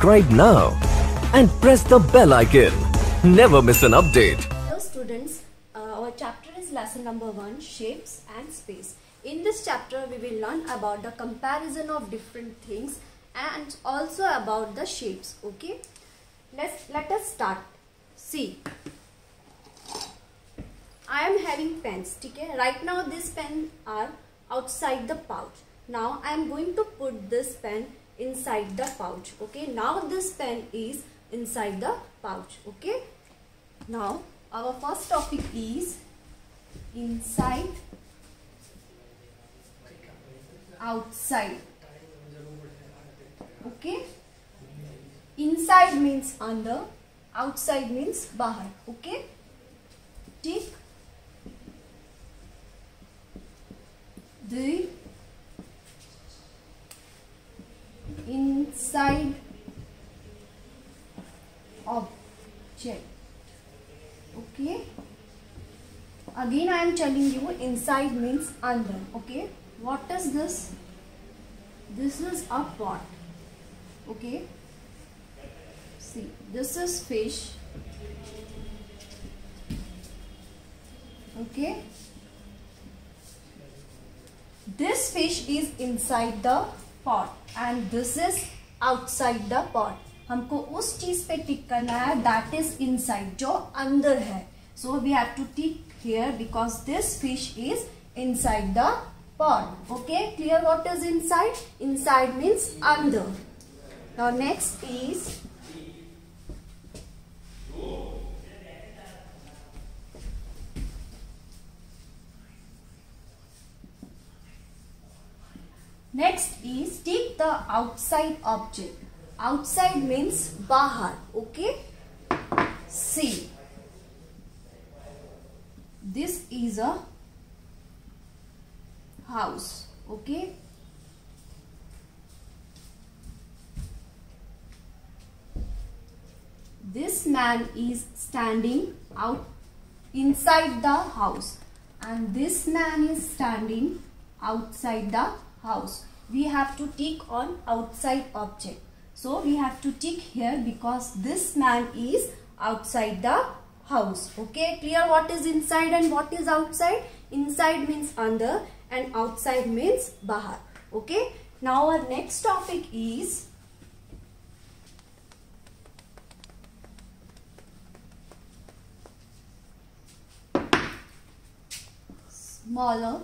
subscribe now and press the bell icon. Never miss an update. Hello students, our chapter is lesson number 1, shapes and space. In this chapter we will learn about the comparison of different things and also about the shapes. Okay, let us start. See, I am having pens. Okay, right now these pens are outside the pouch. Now I am going to put this pen inside the pouch. Okay, now this pen is inside the pouch. Okay, now our first topic is inside, outside. Okay, inside means under, outside means bahar. Okay, take the inside object. Okay, again I am telling you, inside means under. Okay, what is this? This is a pot. Okay, see, this is fish. Okay, this fish is inside the pot and this is outside the pot. हमको उस चीज पे टिक करना है that is inside, जो अंदर है. So we have to tick here because this fish is inside the pot. Okay, clear what is inside? Inside means under. Now next is take the outside object. Outside means bahar. Okay, see, this is a house. Okay, this man is standing out inside the house and this man is standing outside the house. We have to tick on outside object. So we have to tick here because this man is outside the house. Okay, clear what is inside and what is outside? Inside means under and outside means bahar. Okay, now our next topic is smaller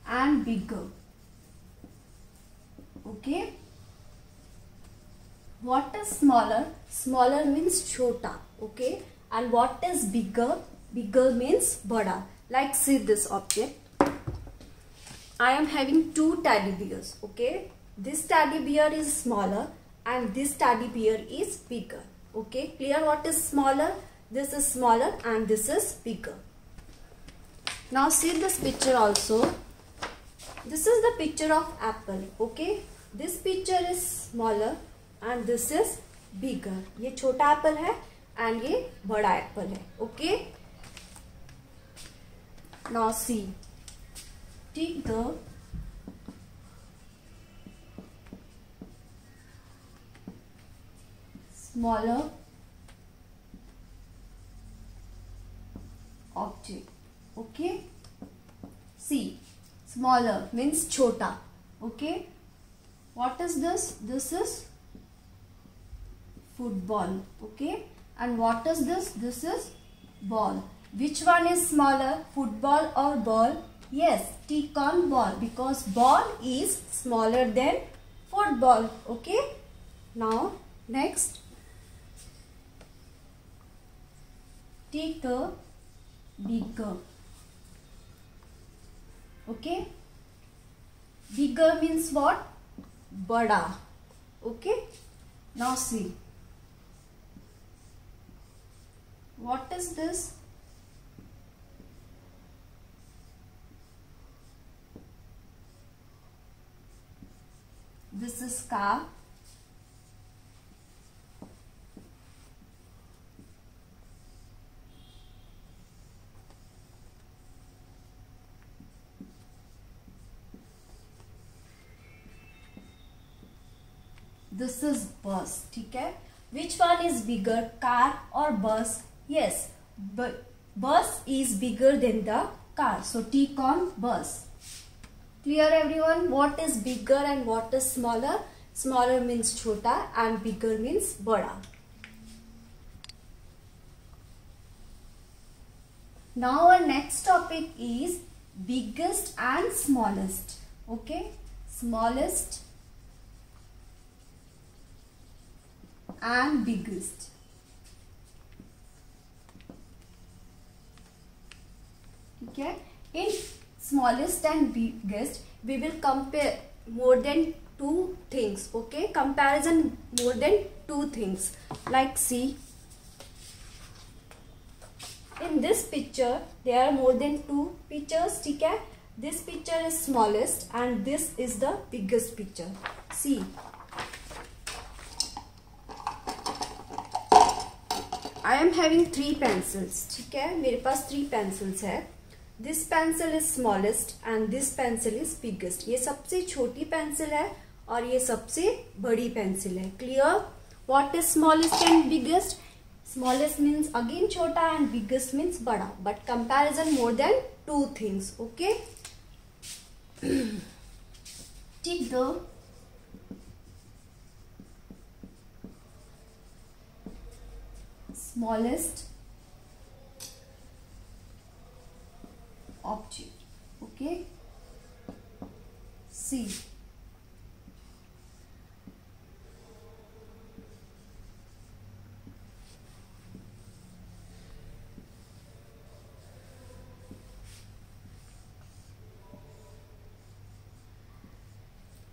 and bigger. Okay, what is smaller? Smaller means chota. Okay, and what is bigger? Bigger means bada. Like see this object. I am having two teddy bears. Okay, this teddy bear is smaller and this teddy bear is bigger. Okay, clear what is smaller? This is smaller and this is bigger. Now see this picture also. This is the picture of apple. Okay, this picture is smaller and this is bigger. ये छोटा apple है and ये बड़ा apple है. Okay, now see, take the smaller object. Okay, see, smaller means chota. Okay, what is this? This is football. Okay, and what is this? This is ball. Which one is smaller, football or ball? Yes, tick on ball because ball is smaller than football. Okay, now next, take the bigger. Okay, bigger means what? Bada. Okay, now see, what is this? This is car. this is bus. ठीक है, which one is bigger, car or bus? Yes, but bus is bigger than the car, so tick on bus. Clear everyone? What is bigger and what is smaller? Smaller means chota and bigger means bada. Now our next topic is biggest and smallest. Okay, smallest and biggest. Okay, in smallest and biggest we will compare more than two things. Okay, comparison more than two things. Like see, in this picture there are more than two pictures. ठीक है, this picture is smallest and this is the biggest picture. See, I am having 3 pencils. ठीक है, मेरे पास 3 pencils है. This pencil is smallest and this pencil is biggest. ये सबसे छोटी pencil है और ये सबसे बड़ी पेंसिल है. Clear? What is smallest and biggest? Smallest means again छोटा and biggest means बड़ा. But comparison more than 2 things. Okay? Take the smallest object. Okay, see,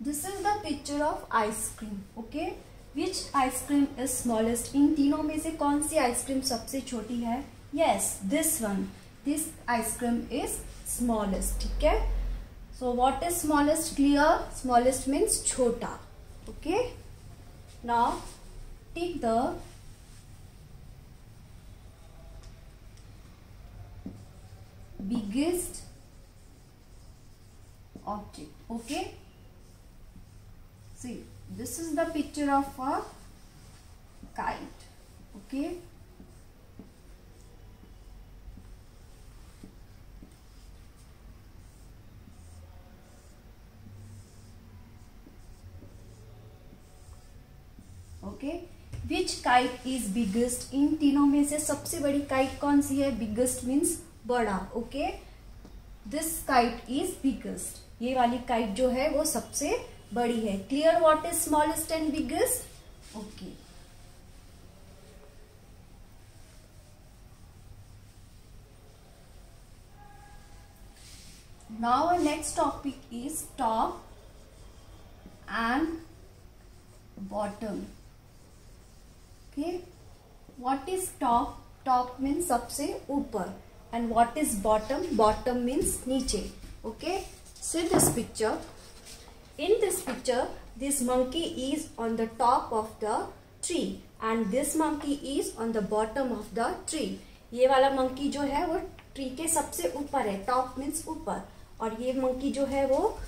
this is the picture of ice cream. Okay, which ice cream is smallest? इन तीनों में से कौन सी ice cream सबसे छोटी है? Yes, this one. This ice cream is smallest. ठीक है, so what is smallest? Clear? Smallest means छोटा. Okay, now take the biggest object. Okay, see, this is the picture of a kite. Okay, okay, which kite is biggest? इन तीनों में से सबसे बड़ी kite कौन सी है? बिगेस्ट मीन्स बड़ा. Okay, this kite is biggest. ये वाली काइट जो है वो सबसे बड़ी है. Clear? What is smallest and biggest? Okay, now our next topic is top and bottom. Okay, what is top? Top means सबसे ऊपर and what is bottom? Bottom means नीचे. Okay, see this picture. In this picture, this monkey is on the top of the tree and this monkey is on the bottom of the tree. ये वाला monkey जो है वो tree के सबसे ऊपर है. Top means ऊपर और ये monkey जो है वो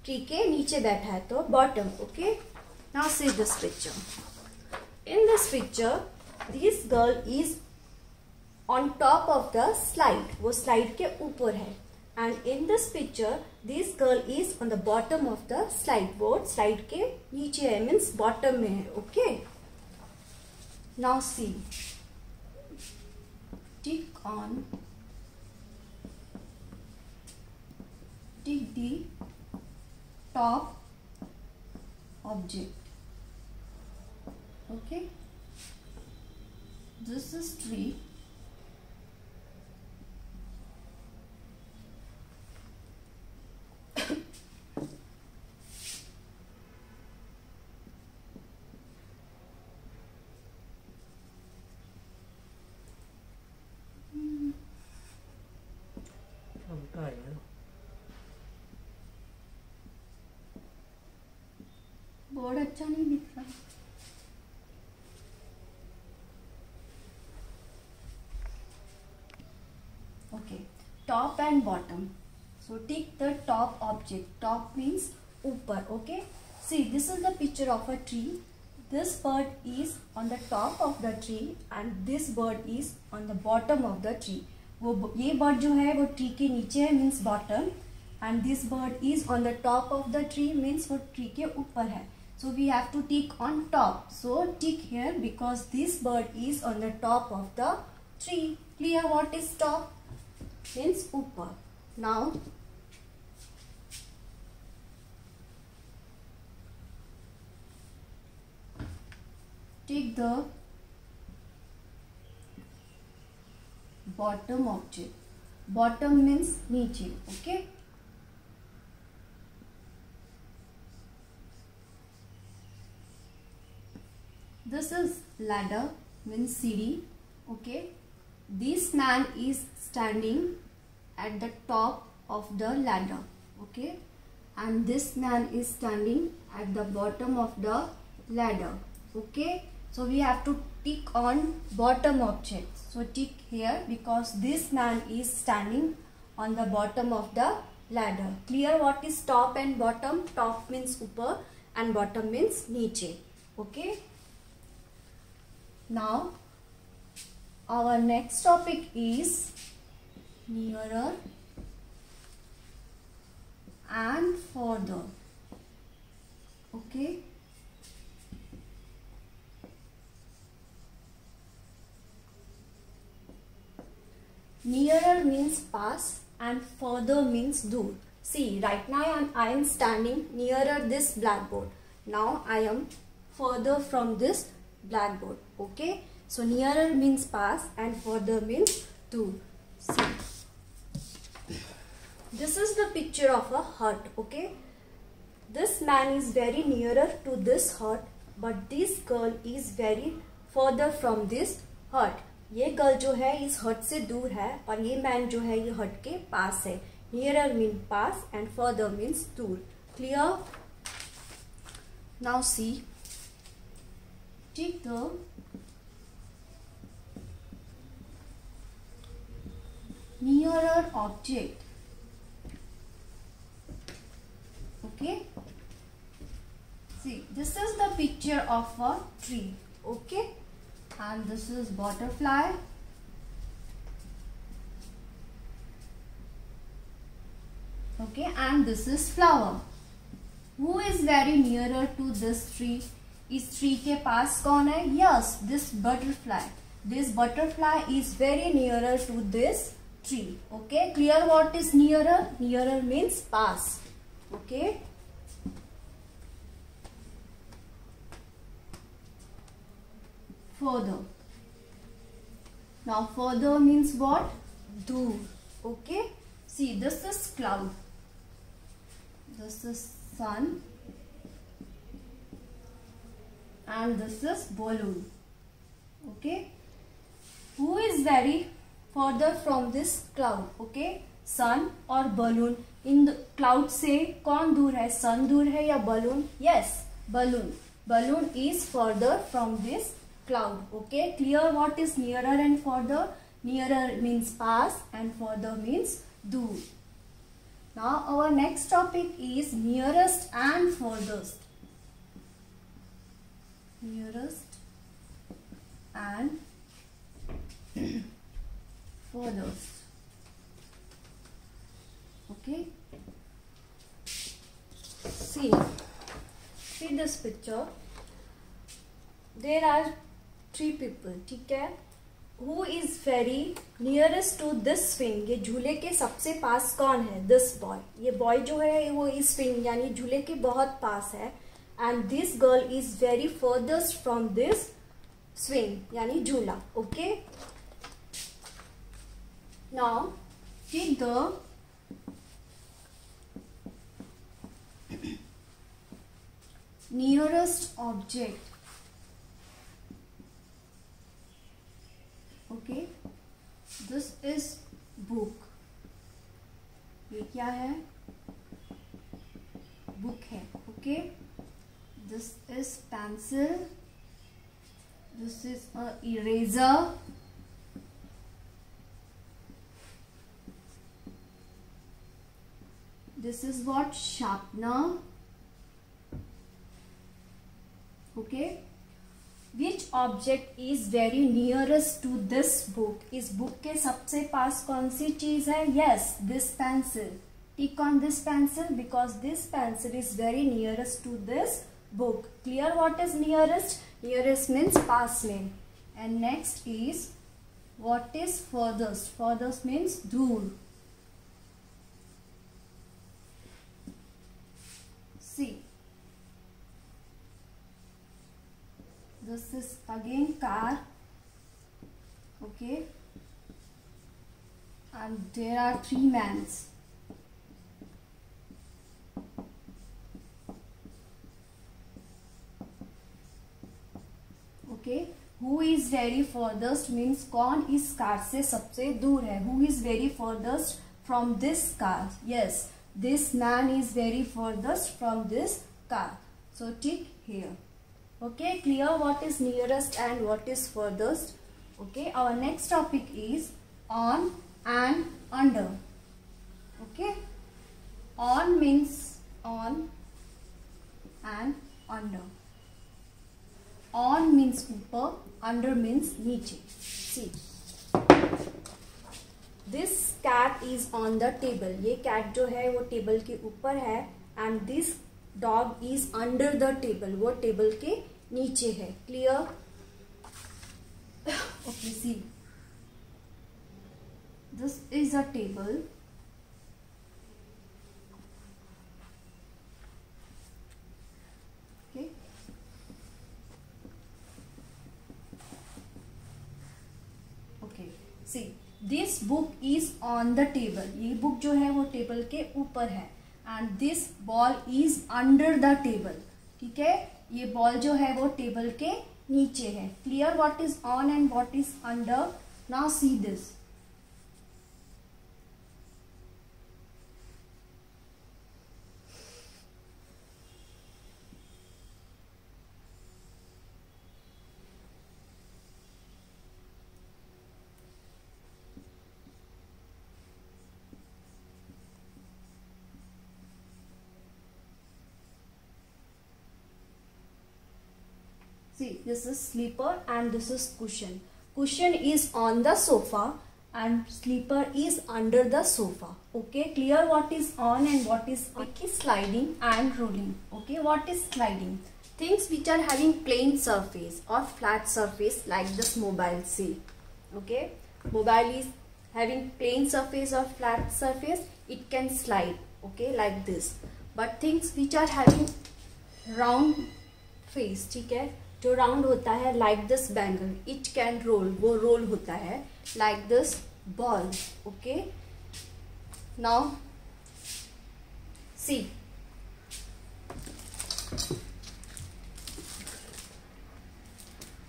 ट्री के नीचे बैठा है, तो bottom. Okay, now see this picture. In this picture, this girl is on top of the slide. वो slide के ऊपर है. And in this picture, this girl is on the bottom of the slide. वो slide के नीचे है, means bottom में है. Okay. Now see. Tick the top object. Okay, this is tree. Board अच्छा नहीं दिख रहा. Okay, top and bottom. So take the top object. Top means ऊपर. Okay, see, this is the picture of a tree. this bird is on the top of the tree and this bird is on the bottom of the tree. वो ये bird जो है वो tree के नीचे है means bottom, and this bird is on the top of the tree means वो tree के ऊपर है. So we have to tick on top. So tick here because this bird is on the top of the tree. Clear what is top? Means ऊपर. Now take the bottom object. Bottom means नीचे. Okay. This is ladder means सीढ़ी. Okay. This man is standing at the top of the ladder. Okay. And this man is standing at the bottom of the ladder. Okay. So we have to tick on bottom objects. So tick here because this man is standing on the bottom of the ladder. Clear what is top and bottom? Top means ऊपर and bottom means नीचे. Okay. Now our next topic is nearer and further. Okay. Nearer means pass and further means दूर. See, right now I am standing nearer this blackboard. Now I am further from this blackboard. Okay. So nearer means pass and further means दूर. See. This is the picture of a hut. Okay. This man is very nearer to this hut, but this girl is very further from this hut. ये girl जो है इस हट से दूर है और ये मैन जो है ये हट के पास है. Nearer means pass and further means दूर. Clear? Now see. Take the nearer object. Okay. See, this is the picture of a tree. Okay. And this is butterfly. Okay, and this is flower. Who is very nearer to this tree? इस tree के पास कौन है? Yes, this butterfly. This butterfly is very nearer to this tree. Okay, clear what is nearer? Nearer means pass. Okay. Further. Now further means what? दूर. Okay. See, this is cloud. This is sun. And this is balloon. Okay. Who is very further from this cloud? Okay. Sun or balloon. In the cloud से कौन दूर है? Sun दूर है या balloon? Yes, balloon. Balloon is further from this cloud. Okay, clear what is nearer and further? Nearer means pass and further means दूर. Now our next topic is nearest and furthest. Nearest and furthest. Okay. See this picture. There are three people. ठीक है. Who is very nearest to this swing? ये झूले के सबसे पास कौन है? This boy. ये boy जो है वो इस swing यानी झूले के बहुत पास है. And this girl is very furthest from this swing यानी झूला. Okay. Now take the nearest object. Okay, this is book. ये क्या है? Book है. Okay, this is pencil. This is a eraser. This is what? Sharpener. Okay, Which object is very nearest to this book? इस book के सबसे पास कौन सी चीज है? Yes, this pencil. Tick on this pencil because this pencil is very nearest to this book. Clear what is nearest? Nearest means पास में. And next is what is furthest? Furthest means दूर. See. This is again car, okay, and there are 3 mans. Okay, who is very furthest means कौन इस car से सबसे दूर है? Who is very furthest from this car? Yes, this man is very furthest from this car. So tick here. Okay, clear what is nearest and what is furthest. Okay, our next topic is on and under. Okay, on means on and under. On means ऊपर, under means नीचे. See, this cat is on the table. ये cat जो है वो table के ऊपर है and this dog is under the table. वो टेबल के नीचे है. Clear? Okay, see. This is a table. Okay. Okay. See, this book is on the table. ये book जो है वो टेबल के ऊपर है. And this ball is under the table. ठीक है, ये बॉल जो है वो टेबल के नीचे है. Clear what is on and what is under? Now see this. See, this is sleeper and this is cushion. Cushion is on the sofa and sleeper is under the sofa. Okay, clear what is on and what is off. Okay, sliding and rolling. Okay, what is sliding? Things which are having plain surface or flat surface like this mobile. See, okay, mobile is having plain surface or flat surface. It can slide. Okay, like this. But things which are having round face, ठीक है, जो round होता है like this bangle, it can roll. वो role होता है like this ball. Okay, now see,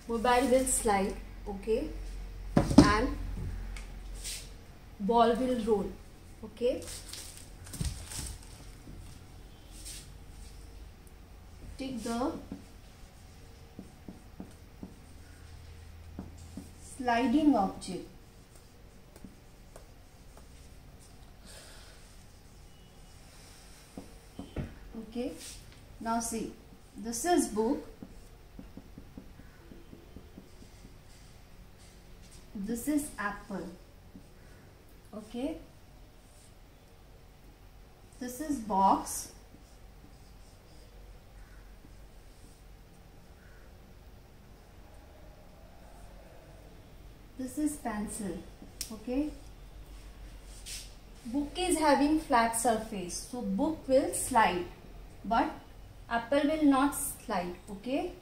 mobile will slide. Okay, and ball will roll. Okay, take the sliding object. Okay, now see, this is book, this is apple. Okay, this is box, this is pencil. Okay, book is having flat surface, so book will slide, but apple will not slide. Okay,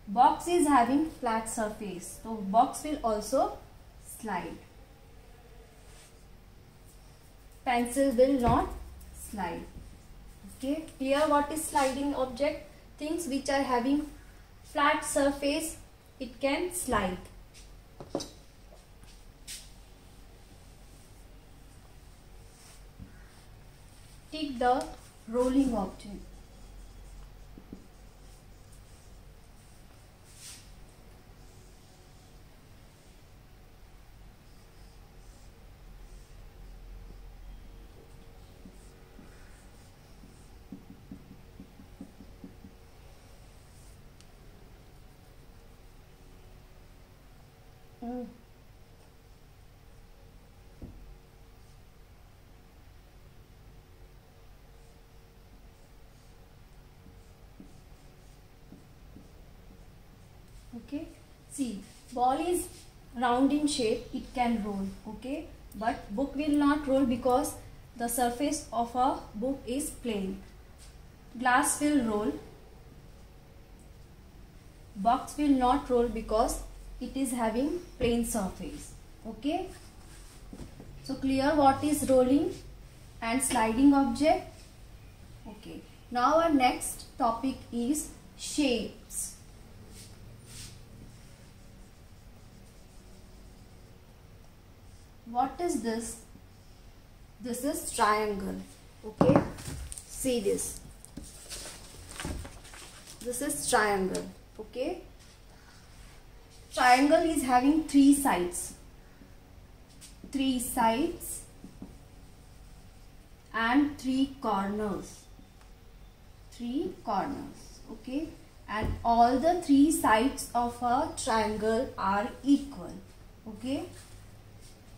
box is having flat surface, so box will also slide. Pencil will not slide. Okay, clear what is sliding object? Things which are having flat surface, it can slide. Take the rolling object. See, ball is round in shape, it can roll, okay, but book will not roll because the surface of a book is plain. Glass will roll, box will not roll because it is having plain surface, okay. So clear what is rolling and sliding object, okay. Now our next topic is shapes. What is this? This is triangle, okay. See this. This is triangle, okay. Triangle is having three sides. Three sides and three corners. Three corners, okay. And all the three sides of a triangle are equal, okay.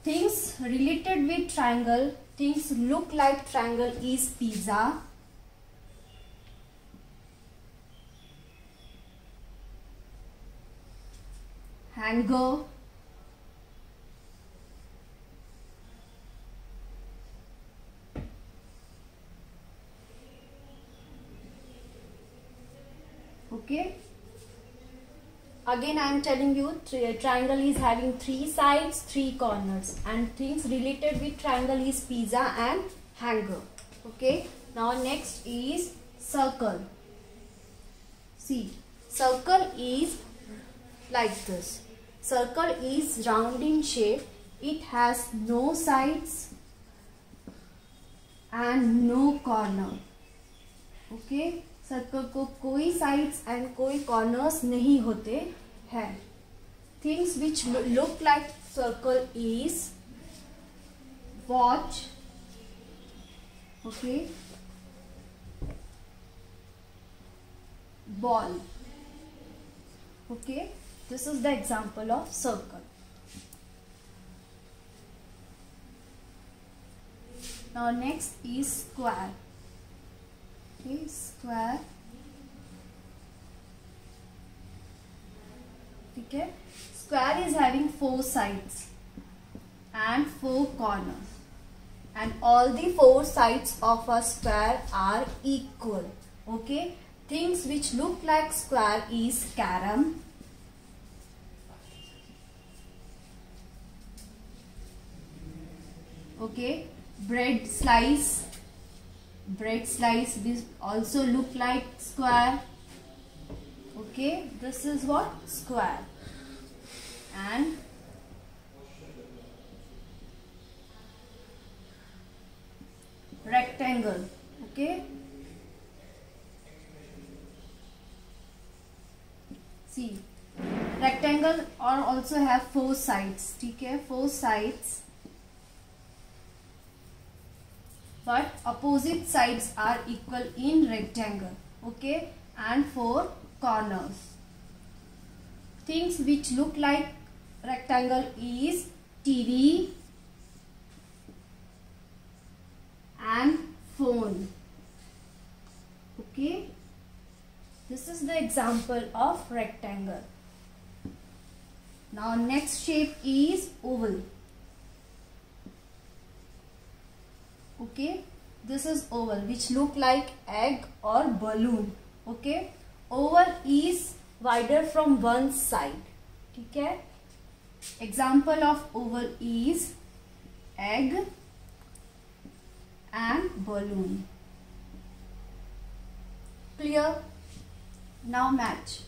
Things related with triangle, things look like triangle is pizza, hanger, okay. Again I am telling you, triangle is having three sides, three corners, and things related with triangle is pizza and hanger, okay. Now next is circle. See, circle is like this. Circle is round in shape, it has no sides and no corner, okay. Circle को कोई sides and कोई corners नहीं होते हैं. Things which look like circle is watch, okay, ball, okay. This is the example of circle. Now next is square. Okay, square, okay. Square is having four sides and four corners, and all the four sides of a square are equal, okay. Things which look like square is carom, okay. Bread slice. Bread slice will also look like square, okay. This is what? Square. And rectangle, okay. See, rectangle or also have four sides, okay. Four sides, but opposite sides are equal in rectangle, okay. And four corners. Things which look like rectangle is TV and phone, okay. This is the example of rectangle. Now next shape is oval, okay. This is oval which look like egg or balloon, okay. Oval is wider from one side, okay. Example of oval is egg and balloon. Clear? Now match.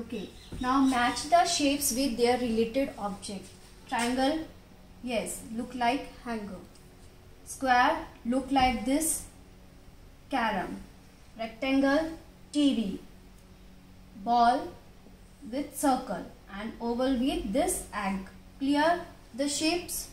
Okay, now match the shapes with their related object. Triangle, yes, look like hanger. Square, look like this, carom. Rectangle, TV. Ball with circle and oval with this egg. Clear the shapes?